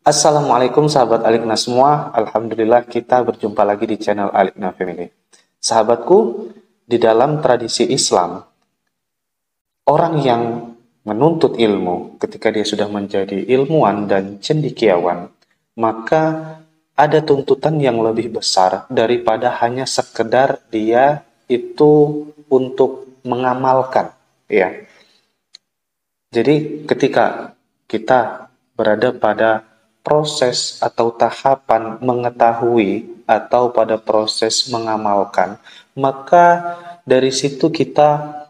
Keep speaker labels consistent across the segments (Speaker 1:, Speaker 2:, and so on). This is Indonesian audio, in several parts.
Speaker 1: Assalamualaikum sahabat Alikna semua. Alhamdulillah kita berjumpa lagi di channel Alikna Family. Sahabatku, di dalam tradisi Islam, orang yang menuntut ilmu ketika dia sudah menjadi ilmuwan dan cendekiawan, maka ada tuntutan yang lebih besar daripada hanya sekedar dia itu untuk mengamalkan, ya. Jadi ketika kita berada pada proses atau tahapan mengetahui atau pada proses mengamalkan, maka dari situ kita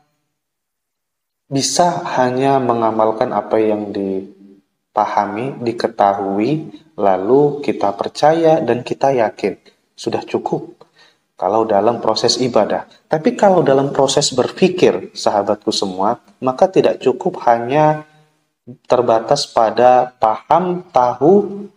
Speaker 1: bisa hanya mengamalkan apa yang dipahami, diketahui, lalu kita percaya dan kita yakin. Sudah cukup kalau dalam proses ibadah. Tapi kalau dalam proses berpikir, sahabatku semua, maka tidak cukup hanya terbatas pada paham, tahu,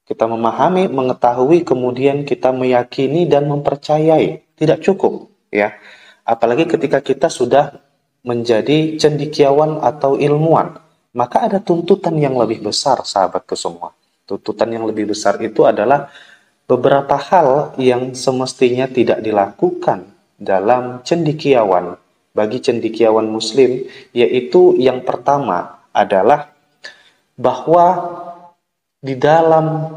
Speaker 1: kita memahami, mengetahui, kemudian kita meyakini dan mempercayai. Tidak cukup, ya. Apalagi ketika kita sudah menjadi cendekiawan atau ilmuwan, maka ada tuntutan yang lebih besar, sahabatku semua. Tuntutan yang lebih besar itu adalah beberapa hal yang semestinya tidak dilakukan dalam cendekiawan bagi cendekiawan muslim, yaitu yang pertama adalah bahwa di dalam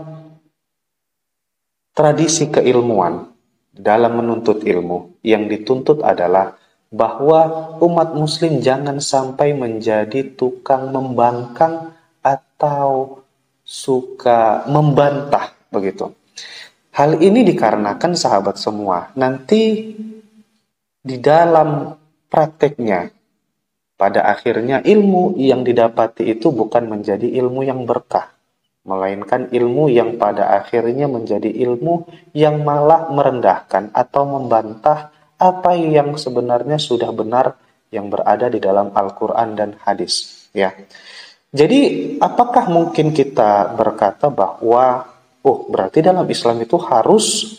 Speaker 1: tradisi keilmuan, dalam menuntut ilmu, yang dituntut adalah bahwa umat muslim jangan sampai menjadi tukang membangkang atau suka membantah, begitu. Hal ini dikarenakan sahabat semua, nanti di dalam prakteknya, pada akhirnya ilmu yang didapati itu bukan menjadi ilmu yang berkah, melainkan ilmu yang pada akhirnya menjadi ilmu yang malah merendahkan atau membantah apa yang sebenarnya sudah benar yang berada di dalam Al-Quran dan hadis, ya. Jadi apakah mungkin kita berkata bahwa berarti dalam Islam itu harus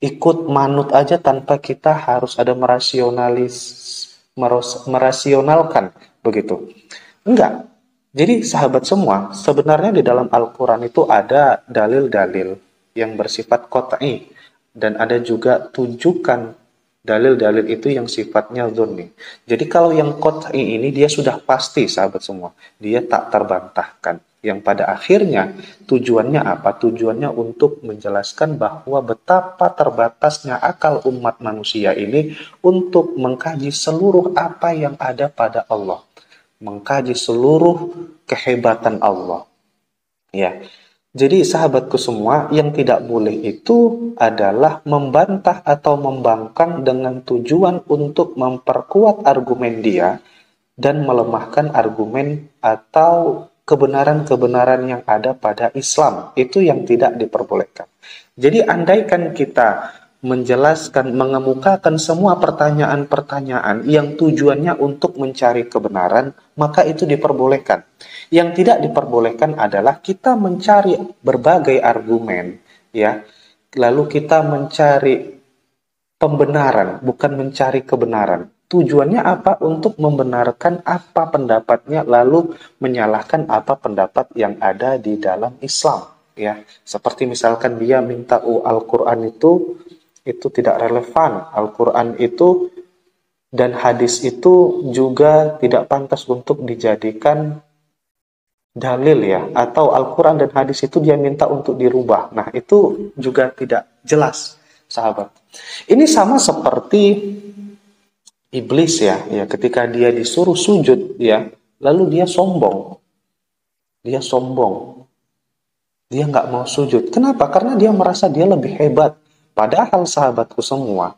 Speaker 1: ikut manut aja tanpa kita harus ada merasionalkan, begitu? Enggak. Jadi sahabat semua, sebenarnya di dalam Al-Quran itu ada dalil-dalil yang bersifat qat'i, dan ada juga tunjukkan dalil-dalil itu yang sifatnya dzanni. Jadi kalau yang qat'i ini dia sudah pasti, sahabat semua, dia tak terbantahkan. Yang pada akhirnya tujuannya apa? Tujuannya untuk menjelaskan bahwa betapa terbatasnya akal umat manusia ini untuk mengkaji seluruh apa yang ada pada Allah, mengkaji seluruh kehebatan Allah, ya. Jadi sahabatku semua, yang tidak boleh itu adalah membantah atau membangkang dengan tujuan untuk memperkuat argumen dia dan melemahkan argumen atau kebenaran-kebenaran yang ada pada Islam. Itu yang tidak diperbolehkan. Jadi andaikan kita menjelaskan, mengemukakan semua pertanyaan-pertanyaan yang tujuannya untuk mencari kebenaran, maka itu diperbolehkan. Yang tidak diperbolehkan adalah kita mencari berbagai argumen, ya, lalu kita mencari pembenaran, bukan mencari kebenaran. Tujuannya apa? Untuk membenarkan apa pendapatnya, lalu menyalahkan apa pendapat yang ada di dalam Islam, ya. Seperti misalkan dia minta Al-Quran itu tidak relevan, Al-Quran itu dan hadis itu juga tidak pantas untuk dijadikan dalil, ya, atau Al-Quran dan hadis itu dia minta untuk dirubah. Nah, itu juga tidak jelas, sahabat. Ini sama seperti iblis, ya, ketika dia disuruh sujud, ya, lalu dia sombong, dia nggak mau sujud. Kenapa? Karena dia merasa dia lebih hebat. Padahal sahabatku semua,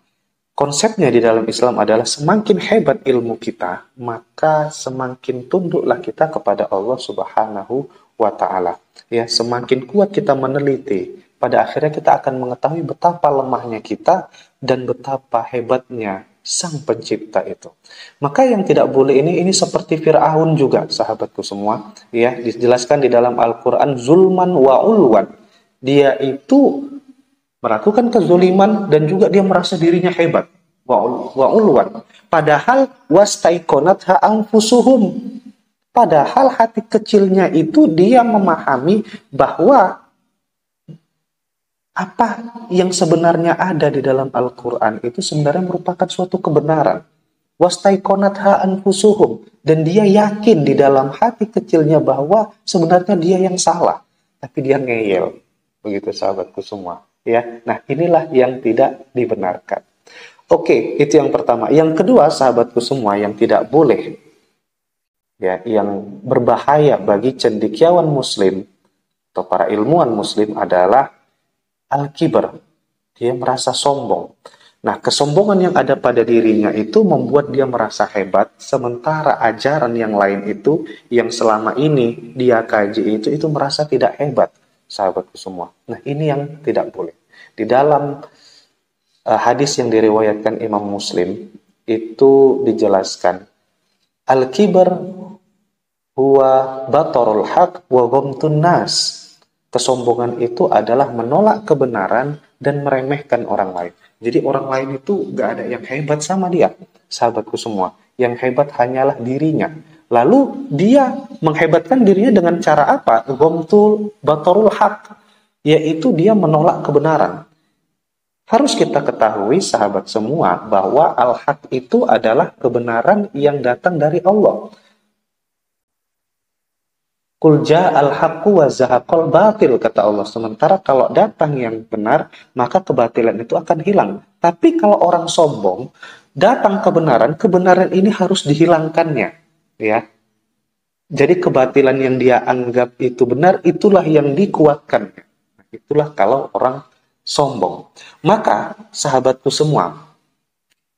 Speaker 1: konsepnya di dalam Islam adalah semakin hebat ilmu kita, maka semakin tunduklah kita kepada Allah Subhanahu wa Ta'ala. Ya, semakin kuat kita meneliti, pada akhirnya kita akan mengetahui betapa lemahnya kita dan betapa hebatnya Sang Pencipta itu. Maka yang tidak boleh ini seperti Fir'aun juga, sahabatku semua. Ya, dijelaskan di dalam Al-Quran, zulman wa ulwan. Dia itu melakukan kezaliman dan juga dia merasa dirinya hebat, wa ulwan. Padahal wastaiqonatha anfusuhum. Padahal hati kecilnya itu dia memahami bahwa apa yang sebenarnya ada di dalam Al-Quran itu sebenarnya merupakan suatu kebenaran. Wastaiqonatha anfusuhum, dan dia yakin di dalam hati kecilnya bahwa sebenarnya dia yang salah, tapi dia ngeyel. Begitu sahabatku semua, ya. Nah, inilah yang tidak dibenarkan. Oke, itu yang pertama. Yang kedua, sahabatku semua, yang tidak boleh, ya, yang berbahaya bagi cendekiawan muslim atau para ilmuwan muslim adalah al-kibar. Dia merasa sombong. Nah, kesombongan yang ada pada dirinya itu membuat dia merasa hebat, sementara ajaran yang lain itu, yang selama ini dia kaji itu merasa tidak hebat, sahabatku semua. Nah, ini yang tidak boleh. Di dalam hadis yang diriwayatkan Imam Muslim, itu dijelaskan, al-kibar huwa batarul haq wa ghamtun nas. Kesombongan itu adalah menolak kebenaran dan meremehkan orang lain. Jadi orang lain itu gak ada yang hebat sama dia, sahabatku semua. Yang hebat hanyalah dirinya. Lalu dia menghebatkan dirinya dengan cara apa? Ghamtul batarul haq, yaitu dia menolak kebenaran. Harus kita ketahui, sahabat semua, bahwa al-haq itu adalah kebenaran yang datang dari Allah. Qul ja'al haqqu wa zahaqal batil, kata Allah. Sementara kalau datang yang benar, maka kebatilan itu akan hilang. Tapi kalau orang sombong, datang kebenaran, kebenaran ini harus dihilangkannya, ya. Jadi kebatilan yang dia anggap itu benar, itulah yang dikuatkan. Itulah kalau orang sombong. Maka sahabatku semua,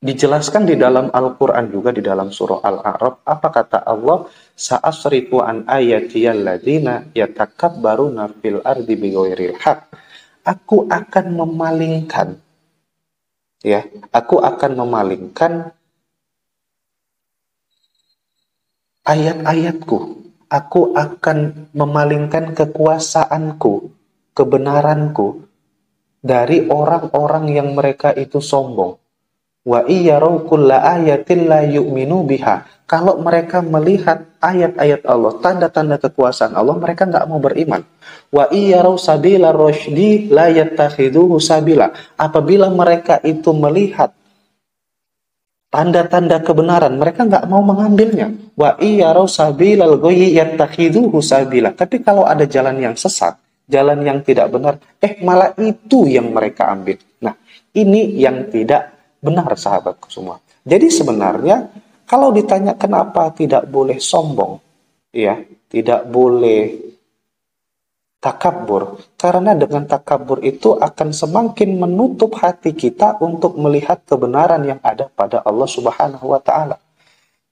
Speaker 1: dijelaskan di dalam Al-Quran juga, di dalam surah Al-A'raf, apa kata Allah? Sa'asrifu an ayatiyal ladina yatakabbaruna fil ardi bighairil haq. Aku akan memalingkan, ya, aku akan memalingkan ayat-ayatku. Aku akan memalingkan kekuasaanku, kebenaranku dari orang-orang yang mereka itu sombong. Wa iyyaraw kulla ayatin la yu'minu biha. Kalau mereka melihat ayat-ayat Allah, tanda-tanda kekuasaan Allah, mereka nggak mau beriman. Wa iyyaraw sabila rasydi la yattakhiduhu sabila. Apabila mereka itu melihat tanda-tanda kebenaran, mereka nggak mau mengambilnya. Wa iyyaraw sabilal ghayyi yattakhiduhu sabila. Tapi kalau ada jalan yang sesat, jalan yang tidak benar, malah itu yang mereka ambil. Nah, ini yang tidak benar, sahabatku semua. Jadi sebenarnya kalau ditanya kenapa tidak boleh sombong, ya, tidak boleh takabur, karena dengan takabur itu akan semakin menutup hati kita untuk melihat kebenaran yang ada pada Allah Subhanahu wa taala.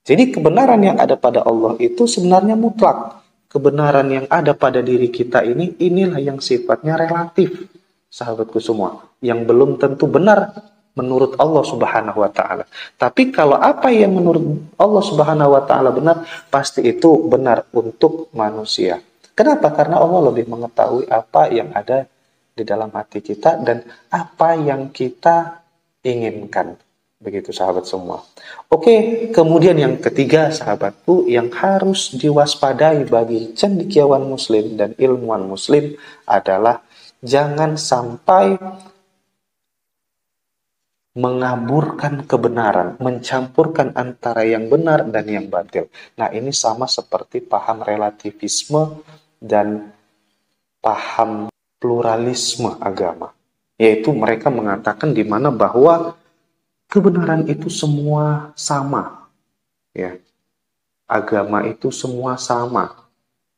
Speaker 1: Jadi kebenaran yang ada pada Allah itu sebenarnya mutlak. Kebenaran yang ada pada diri kita ini, inilah yang sifatnya relatif, sahabatku semua, yang belum tentu benar menurut Allah Subhanahu wa taala. Tapi kalau apa yang menurut Allah Subhanahu wa taala benar, pasti itu benar untuk manusia. Kenapa? Karena Allah lebih mengetahui apa yang ada di dalam hati kita dan apa yang kita inginkan. Begitu, sahabat semua. Oke, kemudian yang ketiga, sahabatku, yang harus diwaspadai bagi cendekiawan muslim dan ilmuwan muslim adalah jangan sampai mengaburkan kebenaran, mencampurkan antara yang benar dan yang batil. Nah, ini sama seperti paham relativisme dan paham pluralisme agama. Yaitu mereka mengatakan di mana bahwa kebenaran itu semua sama. Ya. Agama itu semua sama.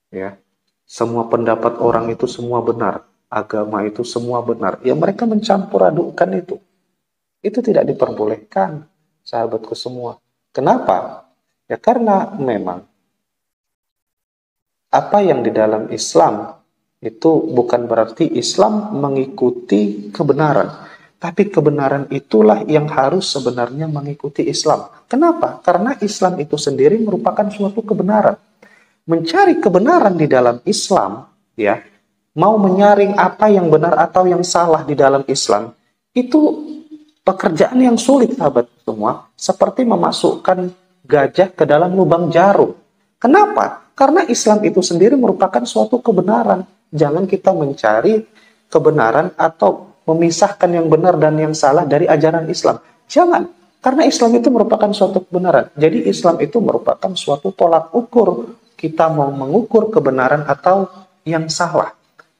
Speaker 1: Ya. Semua pendapat orang itu semua benar. Agama itu semua benar. Ya, mereka mencampur adukkan itu. Itu tidak diperbolehkan, sahabatku semua. Kenapa? Ya karena memang apa yang di dalam Islam itu bukan berarti Islam mengikuti kebenaran. Tapi kebenaran itulah yang harus sebenarnya mengikuti Islam. Kenapa? Karena Islam itu sendiri merupakan suatu kebenaran. Mencari kebenaran di dalam Islam, ya, mau menyaring apa yang benar atau yang salah di dalam Islam, itu pekerjaan yang sulit, sahabat semua, seperti memasukkan gajah ke dalam lubang jarum. Kenapa? Karena Islam itu sendiri merupakan suatu kebenaran. Jangan kita mencari kebenaran atau memisahkan yang benar dan yang salah dari ajaran Islam. Jangan. Karena Islam itu merupakan suatu kebenaran. Jadi Islam itu merupakan suatu tolak ukur. Kita mau mengukur kebenaran atau yang salah.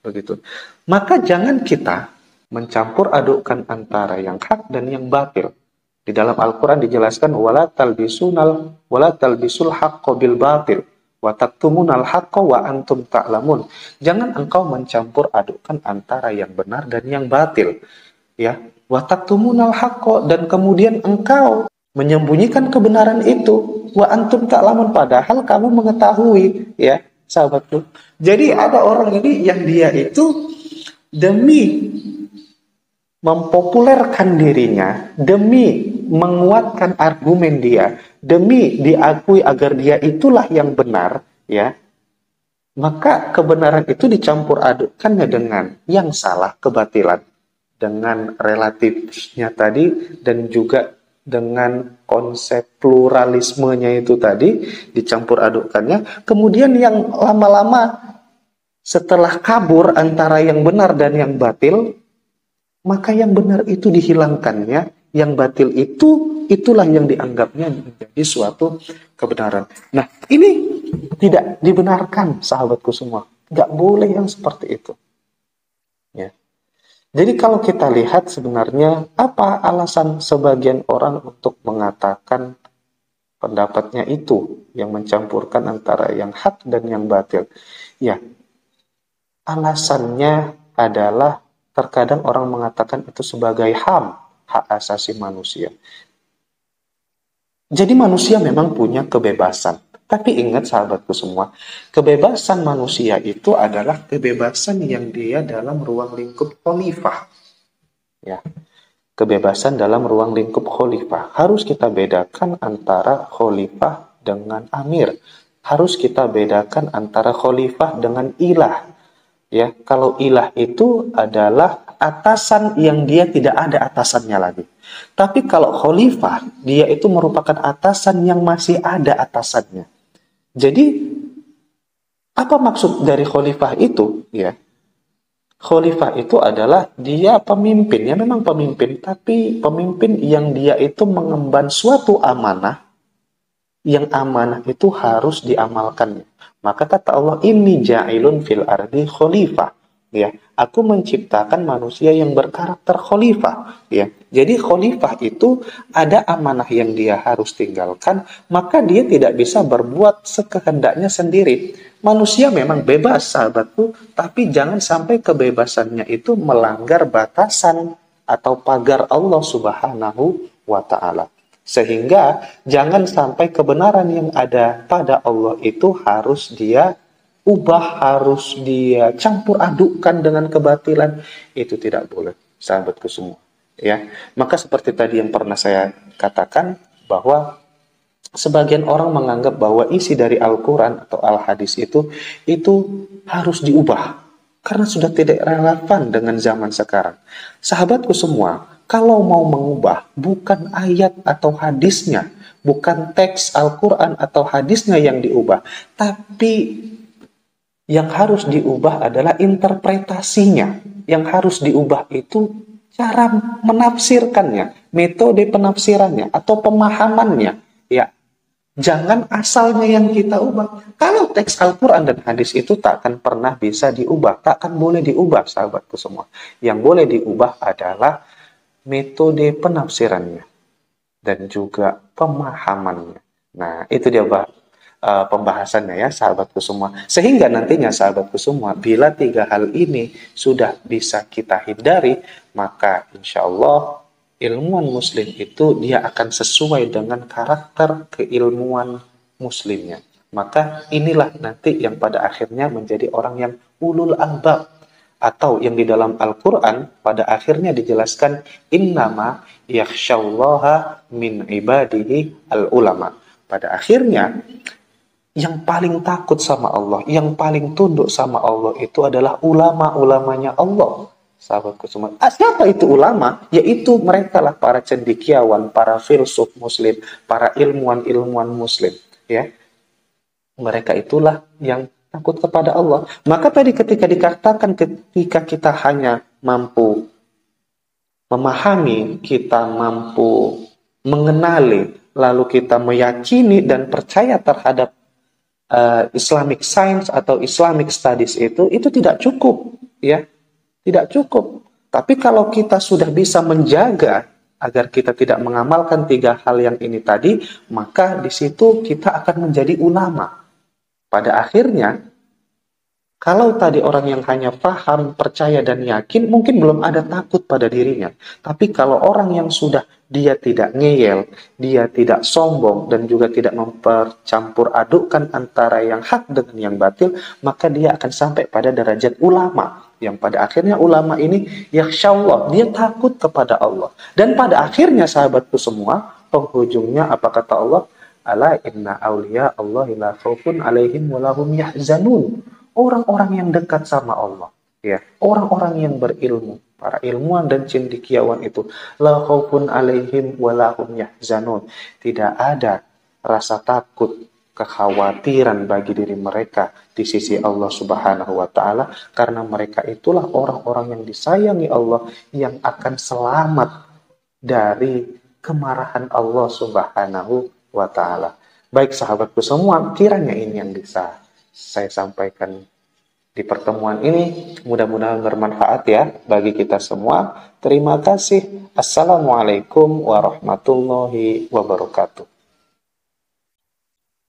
Speaker 1: Begitu. Maka jangan kita mencampur adukkan antara yang hak dan yang batil. Di dalam Al-Quran dijelaskan wala talbisul haqqo bil batil wa taktumunal haqqo wa antum ta'lamun. Jangan engkau mencampur adukkan antara yang benar dan yang batil. Ya, wa taktumunal haqqo, dan kemudian engkau menyembunyikan kebenaran itu wa antum ta'lamun, padahal kamu mengetahui, ya, sahabatku. Jadi ada orang ini yang dia itu demi mempopulerkan dirinya, demi menguatkan argumen dia, demi diakui agar dia itulah yang benar, ya, maka kebenaran itu dicampur adukkannya dengan yang salah, kebatilan, dengan relatifnya tadi, dan juga dengan konsep pluralismenya itu tadi dicampur adukkannya. Kemudian yang lama-lama setelah kabur antara yang benar dan yang batil, maka yang benar itu dihilangkannya, yang batil itulah yang dianggapnya menjadi suatu kebenaran. Nah, ini tidak dibenarkan, sahabatku semua. Nggak boleh yang seperti itu. Ya. Jadi kalau kita lihat sebenarnya apa alasan sebagian orang untuk mengatakan pendapatnya itu yang mencampurkan antara yang hak dan yang batil. Ya, alasannya adalah terkadang orang mengatakan itu sebagai HAM, hak asasi manusia. Jadi manusia memang punya kebebasan. Tapi ingat sahabatku semua, kebebasan manusia itu adalah kebebasan yang dia dalam ruang lingkup khalifah. Ya. Kebebasan dalam ruang lingkup khalifah. Harus kita bedakan antara khalifah dengan amir. Harus kita bedakan antara khalifah dengan ilah. Ya, kalau ilah itu adalah atasan yang dia tidak ada atasannya lagi. Tapi kalau khalifah, dia itu merupakan atasan yang masih ada atasannya. Jadi, apa maksud dari khalifah itu? Ya, khalifah itu adalah dia pemimpin, ya memang pemimpin, tapi pemimpin yang dia itu mengemban suatu amanah, yang amanah itu harus diamalkannya. Maka kata Allah, inni ja'ilun fil ardi khalifah. Ya, aku menciptakan manusia yang berkarakter khalifah. Ya, jadi khalifah itu ada amanah yang dia harus tinggalkan, maka dia tidak bisa berbuat sekehendaknya sendiri. Manusia memang bebas, sahabatku, tapi jangan sampai kebebasannya itu melanggar batasan atau pagar Allah Subhanahu wa Ta'ala. Sehingga jangan sampai kebenaran yang ada pada Allah itu harus dia ubah, harus dia campur adukkan dengan kebatilan. Itu tidak boleh, sahabatku semua. Ya, maka seperti tadi yang pernah saya katakan, bahwa sebagian orang menganggap bahwa isi dari Al-Quran atau Al-Hadis itu harus diubah karena sudah tidak relevan dengan zaman sekarang. Sahabatku semua, kalau mau mengubah, bukan ayat atau hadisnya, bukan teks Al-Quran atau hadisnya yang diubah, tapi yang harus diubah adalah interpretasinya. Yang harus diubah itu cara menafsirkannya, metode penafsirannya, atau pemahamannya. Ya, jangan asalnya yang kita ubah. Kalau teks Al-Quran dan hadis itu tak akan pernah bisa diubah, tak akan boleh diubah, sahabatku semua. Yang boleh diubah adalah metode penafsirannya dan juga pemahamannya. Nah, itu dia pembahasannya ya, sahabatku semua. Sehingga nantinya sahabatku semua, bila tiga hal ini sudah bisa kita hindari, maka insya Allah ilmuwan muslim itu dia akan sesuai dengan karakter keilmuan muslimnya. Maka inilah nanti yang pada akhirnya menjadi orang yang ulul albab, atau yang di dalam Al-Quran pada akhirnya dijelaskan innama yakhsyallaha min ibadihi al-ulama. Pada akhirnya yang paling takut sama Allah, yang paling tunduk sama Allah itu adalah ulama-ulamanya Allah. Sahabatku semua, siapa itu ulama? Yaitu mereka lah para cendekiawan, para filsuf muslim, para ilmuwan-ilmuwan muslim, ya. Mereka itulah yang takut kepada Allah. Maka tadi ketika dikatakan ketika kita hanya mampu memahami, kita mampu mengenali, lalu kita meyakini dan percaya terhadap Islamic Science atau Islamic Studies itu tidak cukup, ya, tidak cukup. Tapi kalau kita sudah bisa menjaga agar kita tidak mengamalkan 3 hal yang ini tadi, maka di situ kita akan menjadi ulama. Pada akhirnya, kalau tadi orang yang hanya paham, percaya, dan yakin, mungkin belum ada takut pada dirinya. Tapi kalau orang yang sudah dia tidak ngeyel, dia tidak sombong, dan juga tidak mempercampur adukkan antara yang hak dengan yang batil, maka dia akan sampai pada derajat ulama. Yang pada akhirnya ulama ini, yakhsyallah, dia takut kepada Allah. Dan pada akhirnya sahabatku semua, penghujungnya apa kata Allah? Ala inna awliya Allahi la khaufun alaihim walahum yahzanun. Orang-orang yang dekat sama Allah, ya, orang-orang yang berilmu, para ilmuwan dan cendekiawan itu, la khaufun alaihim walahum yahzanun. Tidak ada rasa takut, kekhawatiran bagi diri mereka di sisi Allah Subhanahu wa taala, karena mereka itulah orang-orang yang disayangi Allah, yang akan selamat dari kemarahan Allah Subhanahu wa taala. Baik sahabatku semua, kiranya ini yang bisa saya sampaikan di pertemuan ini. Mudah-mudahan bermanfaat ya bagi kita semua. Terima kasih. Assalamualaikum warahmatullahi wabarakatuh.